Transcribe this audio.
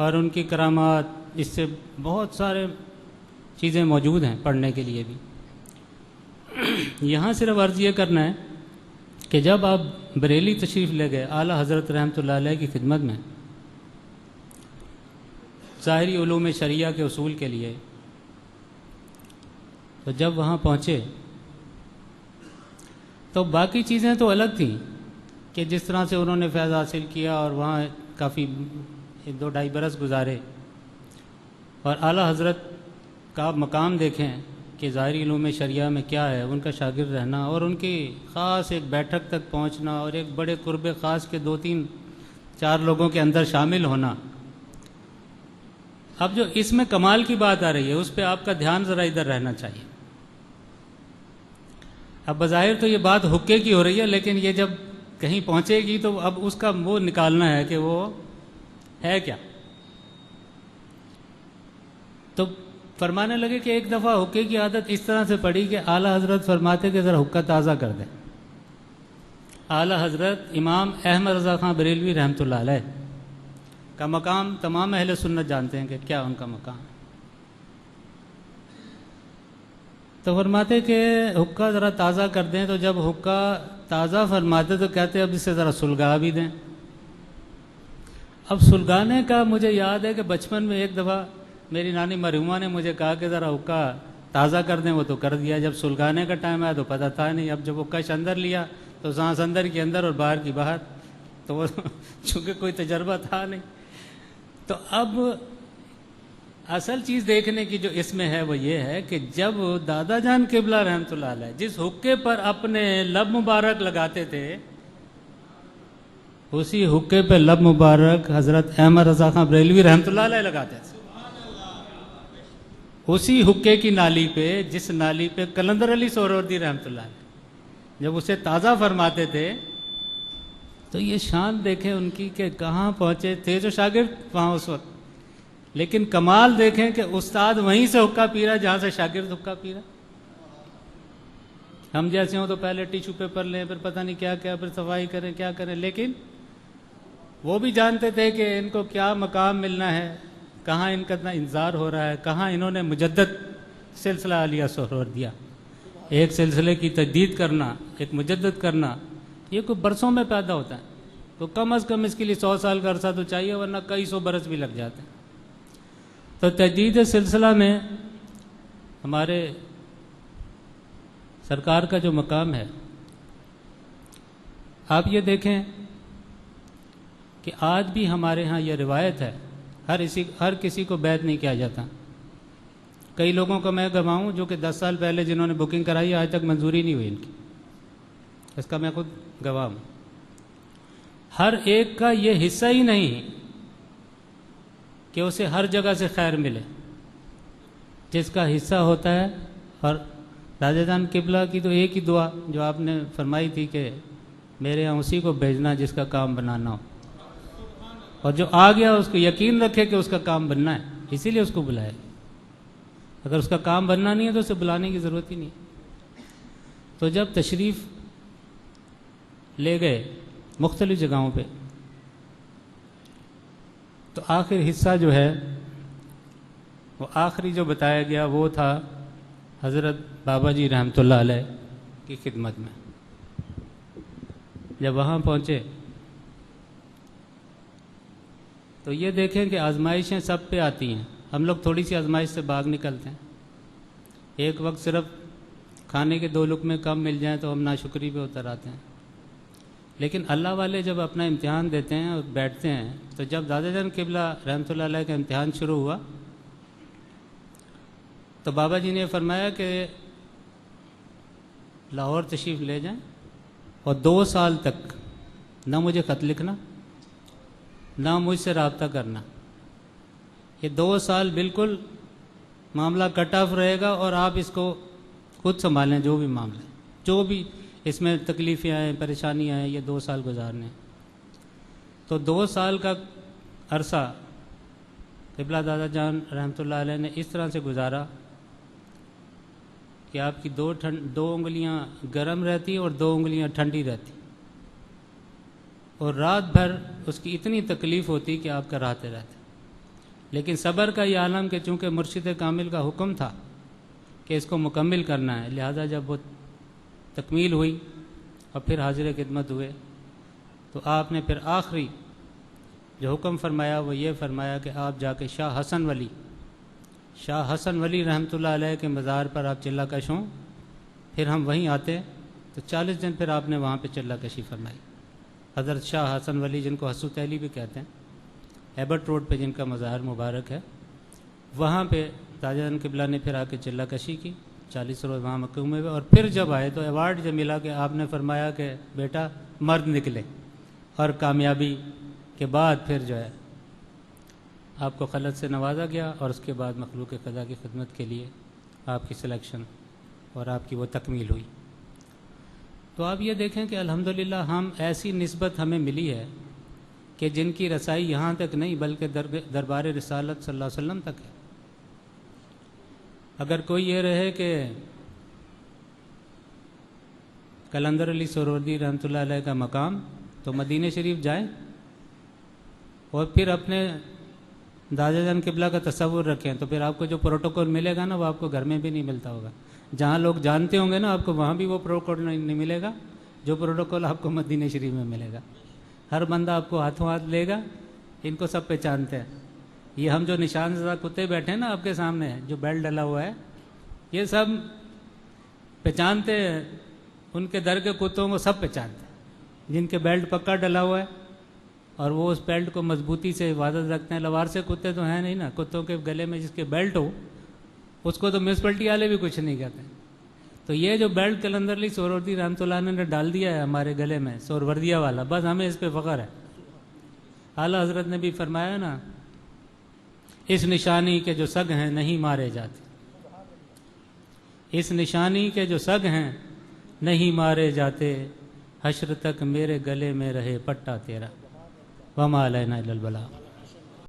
اور ان کی کرامات، اس سے بہت سارے چیزیں موجود ہیں پڑھنے کے لیے بھی۔ یہاں صرف عرض یہ کرنا ہے کہ جب آپ بریلی تشریف لے گئے اعلیٰ حضرت رحمۃ اللہ علیہ کی خدمت میں ظاہری علوم شریعہ کے اصول کے لیے، تو جب وہاں پہنچے تو باقی چیزیں تو الگ تھیں کہ جس طرح سے انہوں نے فیض حاصل کیا اور وہاں کافی 2-2.5 برس گزارے، اور اعلیٰ حضرت کا آپ مقام دیکھیں کہ ظاہری علوم شریعہ میں کیا ہے، ان کا شاگرد رہنا اور ان کی خاص ایک بیٹھک تک پہنچنا اور ایک بڑے قرب خاص کے 2-3-4 لوگوں کے اندر شامل ہونا۔ اب جو اس میں کمال کی بات آ رہی ہے اس پہ آپ کا دھیان ذرا ادھر رہنا چاہیے۔ اب بظاہر تو یہ بات حقے کی ہو رہی ہے، لیکن یہ جب کہیں پہنچے گی تو اب اس کا وہ نکالنا ہے کہ وہ ہے کیا۔ تو فرمانے لگے کہ ایک دفعہ حقے کی عادت اس طرح سے پڑی کہ اعلیٰ حضرت فرماتے کہ ذرا حقہ تازہ کر دیں۔ اعلیٰ حضرت امام احمد رضا خان بریلوی رحمۃ اللہ علیہ کا مقام تمام اہل سنت جانتے ہیں کہ کیا ان کا مقام ہے۔ تو فرماتے کہ حقہ ذرا تازہ کر دیں، تو جب حقہ تازہ فرماتے تو کہتے اب اسے ذرا سلگا بھی دیں۔ اب سلگانے کا مجھے یاد ہے کہ بچپن میں ایک دفعہ میری نانی مرحومہ نے مجھے کہا کہ ذرا حقہ تازہ کر دیں، وہ تو کر دیا۔ جب سلگانے کا ٹائم آیا تو پتہ تھا نہیں۔ اب جب وہ کش اندر لیا تو سانس اندر کی اندر اور باہر کی باہر، تو وہ چونکہ کوئی تجربہ تھا نہیں۔ تو اب اصل چیز دیکھنے کی جو اس میں ہے وہ یہ ہے کہ جب دادا جان قبلہ رحمۃ اللہ علیہ جس حقے پر اپنے لب مبارک لگاتے تھے، اسی حقے پہ لب مبارک حضرت احمد رضا خان بریلوی رحمۃ اللہ علیہ لگاتے تھے۔ اسی حقے کی نالی پہ، جس نالی پہ قلندر علی سہروردی رحمۃ اللہ علیہ جب اسے تازہ فرماتے تھے، تو یہ شان دیکھیں ان کی کہ کہاں پہنچے تھے جو شاگرد وہاں اس وقت، لیکن کمال دیکھیں کہ استاد وہیں سے حقہ پی رہا جہاں سے شاگرد حقہ پی رہا۔ ہم جیسے ہوں تو پہلے ٹیشو پیپر لیں، پھر پتہ نہیں کیا کیا، پھر صفائی کریں، کیا کریں، لیکن وہ بھی جانتے تھے کہ ان کو کیا مقام ملنا ہے، کہاں ان کا اتنا انتظار ہو رہا ہے، کہاں انہوں نے مجدد سلسلہ عالیہ سہروردیہ، ایک سلسلے کی تجدید کرنا، ایک مجدد کرنا، یہ کوئی برسوں میں پیدا ہوتا ہے۔ تو کم از کم اس کے لیے 100 سال کا عرصہ تو چاہیے، ورنہ کئی 100 برس بھی لگ جاتے ہیں۔ تو تجدید سلسلہ میں ہمارے سرکار کا جو مقام ہے، آپ یہ دیکھیں کہ آج بھی ہمارے ہاں یہ روایت ہے، ہر کسی کو بیعت نہیں کیا جاتا۔ کئی لوگوں کو میں گواہوں جو کہ 10 سال پہلے جنہوں نے بکنگ کرائی آج تک منظوری نہیں ہوئی ان کی، اس کا میں خود گواہ ہوں۔ ہر ایک کا یہ حصہ ہی نہیں کہ اسے ہر جگہ سے خیر ملے، جس کا حصہ ہوتا ہے۔ اور دادا جان قبلہ کی تو ایک ہی دعا جو آپ نے فرمائی تھی کہ میرے یہاں اسی کو بھیجنا جس کا کام بنانا ہو، اور جو آ گیا اس کو یقین رکھے کہ اس کا کام بننا ہے، اسی لیے اس کو بلائے۔ اگر اس کا کام بننا نہیں ہے تو اسے بلانے کی ضرورت ہی نہیں۔ تو جب تشریف لے گئے مختلف جگہوں پہ، تو آخر حصہ جو ہے وہ آخری جو بتایا گیا وہ تھا حضرت بابا جی رحمۃ اللہ علیہ کی خدمت میں۔ جب وہاں پہنچے تو یہ دیکھیں کہ آزمائشیں سب پہ آتی ہیں، ہم لوگ تھوڑی سی آزمائش سے باغ نکلتے ہیں۔ ایک وقت صرف کھانے کے 2 لقمے کم مل جائیں تو ہم ناشکری پہ اتر آتے ہیں، لیکن اللہ والے جب اپنا امتحان دیتے ہیں اور بیٹھتے ہیں، تو جب دادا جان قبلہ رحمۃ اللہ علیہ کا امتحان شروع ہوا تو بابا جی نے فرمایا کہ لاہور تشریف لے جائیں اور 2 سال تک نہ مجھے خط لکھنا، نہ مجھ سے رابطہ کرنا۔ یہ 2 سال بالکل معاملہ کٹ آف رہے گا اور آپ اس کو خود سنبھالیں، جو بھی معاملے، جو بھی اس میں تکلیفیں آئیں، پریشانیاں آئیں، یہ 2 سال گزارنے۔ تو 2 سال کا عرصہ قبلہ دادا جان رحمۃ اللہ علیہ نے اس طرح سے گزارا کہ آپ کی 2 انگلیاں گرم رہتی اور 2 انگلیاں ٹھنڈی رہتی، اور رات بھر اس کی اتنی تکلیف ہوتی کہ آپ کراتے رہتے۔ لیکن صبر کا یہ عالم کہ چونکہ مرشد کامل کا حکم تھا کہ اس کو مکمل کرنا ہے، لہذا جب وہ تکمیل ہوئی اور پھر حاضر خدمت ہوئے تو آپ نے پھر آخری جو حکم فرمایا وہ یہ فرمایا کہ آپ جا کے شاہ حسن ولی رحمۃ اللہ علیہ کے مزار پر آپ چلہ کش ہوں۔ پھر ہم وہیں آتے تو 40 دن پھر آپ نے وہاں پہ چلہ کشی فرمائی۔ حضرت شاہ حسن ولی، جن کو حسو تیلی بھی کہتے ہیں، ایبٹ روڈ پہ جن کا مزار مبارک ہے، وہاں پہ تاجدین قبلہ نے پھر آ کے چلہ کشی کی، 40 روز وہاں مقیم ہوئے، اور پھر جب آئے تو ایوارڈ جب ملا کہ آپ نے فرمایا کہ بیٹا مرد نکلے، اور کامیابی کے بعد پھر جو ہے آپ کو خلعت سے نوازا گیا، اور اس کے بعد مخلوق خدا کی خدمت کے لیے آپ کی سلیکشن اور آپ کی وہ تکمیل ہوئی۔ تو آپ یہ دیکھیں کہ الحمدللہ ہم ایسی نسبت ہمیں ملی ہے کہ جن کی رسائی یہاں تک نہیں بلکہ دربار رسالت صلی اللہ علیہ وسلم تک ہے۔ اگر کوئی یہ رہے کہ قلندر علی سہروردی رحمۃ اللہ علیہ کا مقام تو مدینہ شریف جائیں اور پھر اپنے دادا جان قبلہ کا تصور رکھیں، تو پھر آپ کو جو پروٹوکول ملے گا نا وہ آپ کو گھر میں بھی نہیں ملتا ہوگا۔ جہاں لوگ جانتے ہوں گے نا آپ کو وہاں بھی وہ پروٹوکول نہیں ملے گا جو پروٹوکول آپ کو مدینہ شریف میں ملے گا۔ ہر بندہ آپ کو ہاتھوں ہاتھ لے گا، ان کو سب پہچانتے ہیں۔ یہ ہم جو نشان زدہ کتے بیٹھے ہیں نا آپ کے سامنے، جو بیلٹ ڈلا ہوا ہے، یہ سب پہچانتے ہیں، ان کے در کے کتوں کو سب پہچانتے ہیں جن کے بیلٹ پکا ڈلا ہوا ہے اور وہ اس بیلٹ کو مضبوطی سے حفاظت رکھتے ہیں۔ لوار سے کتے تو ہیں نہیں نا، کتوں کے گلے میں جس کے بیلٹ ہو اس کو تو میونسپلٹی والے بھی کچھ نہیں کہتے۔ تو یہ جو بیلٹ قلندر علی سہروردی رحمۃ اللہ نے ڈال دیا ہے ہمارے گلے میں، سہروردیہ والا، بس ہمیں اس پہ فخر ہے۔ اعلیٰ حضرت نے بھی فرمایا نا، اس نشانی کے جو سگ ہیں نہیں مارے جاتے، اس نشانی کے جو سگ ہیں نہیں مارے جاتے، حشر تک میرے گلے میں رہے پٹا تیرا، وما علینا الا البلاغ۔